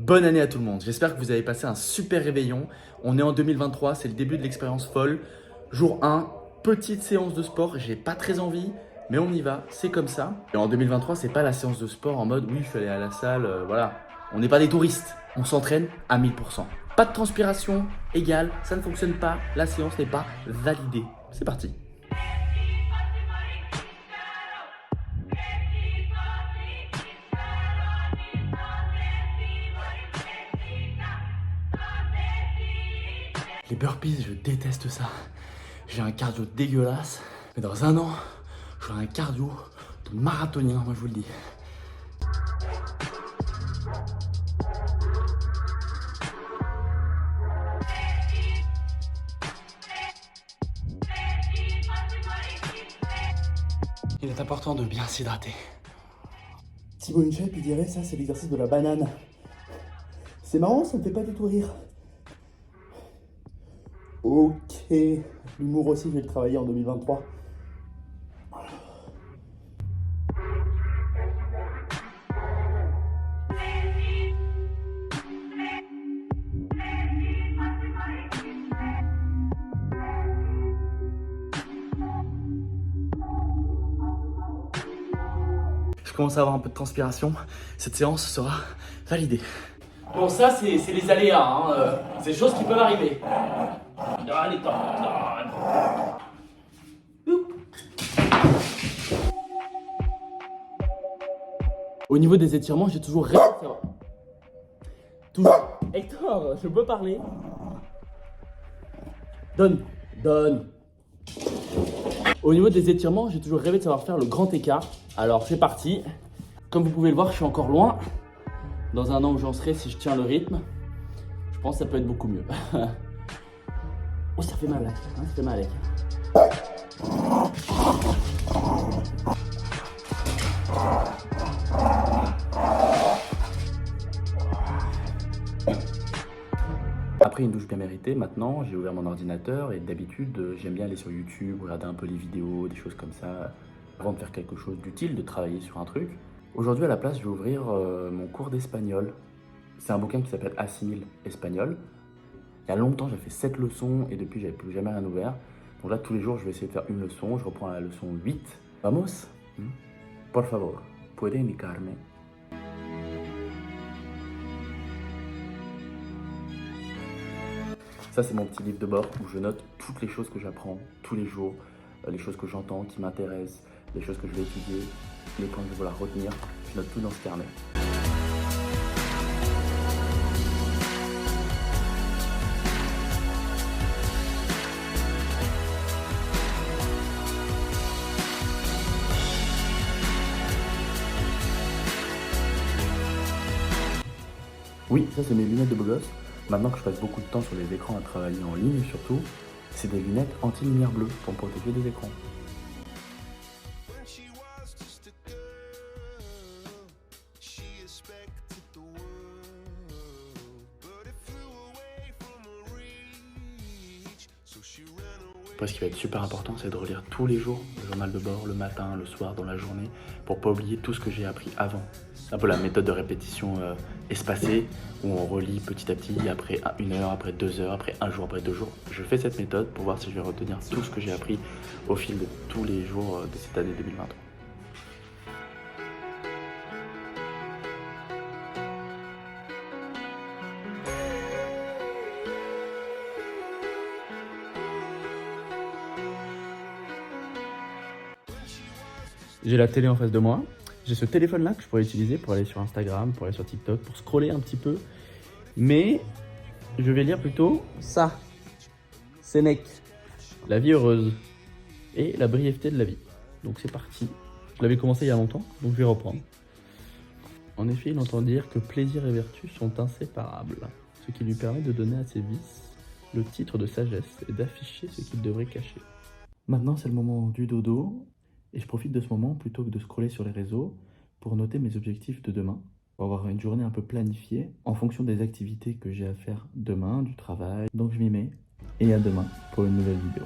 Bonne année à tout le monde, j'espère que vous avez passé un super réveillon. On est en 2023, c'est le début de l'expérience folle. Jour 1, petite séance de sport, j'ai pas très envie, mais on y va, c'est comme ça. Et en 2023, c'est pas la séance de sport en mode oui, je suis allé à la salle, voilà. On n'est pas des touristes, on s'entraîne à 1000%. Pas de transpiration égale, ça ne fonctionne pas, la séance n'est pas validée. C'est parti. Les burpees, je déteste ça. J'ai un cardio dégueulasse. Mais dans un an, j'aurai un cardio de marathonien, moi je vous le dis. Il est important de bien s'hydrater. Thibaut InShape, il dirait ça, c'est l'exercice de la banane. C'est marrant, ça me fait pas du tout rire. Ok, l'humour aussi, je vais le travailler en 2023. Je commence à avoir un peu de transpiration. Cette séance sera validée. Bon, ça, c'est les aléas. Hein. C'est des choses qui peuvent arriver. Allez, au niveau des étirements, j'ai toujours rêvé de savoir. Toujours. Hector, je peux parler. Donne. Au niveau des étirements, j'ai toujours rêvé de savoir faire le grand écart. Alors, c'est parti. Comme vous pouvez le voir, je suis encore loin. Dans un an où j'en serai, si je tiens le rythme, je pense que ça peut être beaucoup mieux. Oh, ça fait mal là, hein, ça fait mal Alec. Après une douche bien méritée, maintenant j'ai ouvert mon ordinateur et d'habitude j'aime bien aller sur YouTube, regarder un peu les vidéos, des choses comme ça, avant de faire quelque chose d'utile, de travailler sur un truc. Aujourd'hui à la place je vais ouvrir mon cours d'espagnol. C'est un bouquin qui s'appelle Assimile Espagnol. Il y a longtemps, j'ai fait 7 leçons et depuis, j'avais plus jamais rien ouvert. Donc là, tous les jours, je vais essayer de faire une leçon. Je reprends la leçon 8. Vamos. Por favor, puede indicarme. Ça, c'est mon petit livre de bord où je note toutes les choses que j'apprends tous les jours, les choses que j'entends, qui m'intéressent, les choses que je vais étudier, les points que je vais vouloir retenir. Je note tout dans ce carnet. Oui, ça c'est mes lunettes de beau gosse. Maintenant que je passe beaucoup de temps sur les écrans à travailler en ligne surtout, c'est des lunettes anti-lumière bleue pour me protéger des écrans. Après, ce qui va être super important, c'est de relire tous les jours le journal de bord, le matin, le soir, dans la journée, pour pas oublier tout ce que j'ai appris avant. C'est un peu la méthode de répétition espacée, où on relit petit à petit, après 1 heure, après 2 heures, après 1 jour, après 2 jours. Je fais cette méthode pour voir si je vais retenir tout ce que j'ai appris au fil de tous les jours de cette année 2023. J'ai la télé en face de moi. J'ai ce téléphone-là que je pourrais utiliser pour aller sur Instagram, pour aller sur TikTok, pour scroller un petit peu. Mais je vais lire plutôt ça. Sénèque, la vie heureuse et la brièveté de la vie. Donc c'est parti. Je l'avais commencé il y a longtemps, donc je vais reprendre. En effet, il entend dire que plaisir et vertu sont inséparables, ce qui lui permet de donner à ses vices le titre de sagesse et d'afficher ce qu'il devrait cacher. Maintenant, c'est le moment du dodo. Et je profite de ce moment, plutôt que de scroller sur les réseaux, pour noter mes objectifs de demain, pour avoir une journée un peu planifiée, en fonction des activités que j'ai à faire demain, du travail. Donc je m'y mets, et à demain pour une nouvelle vidéo.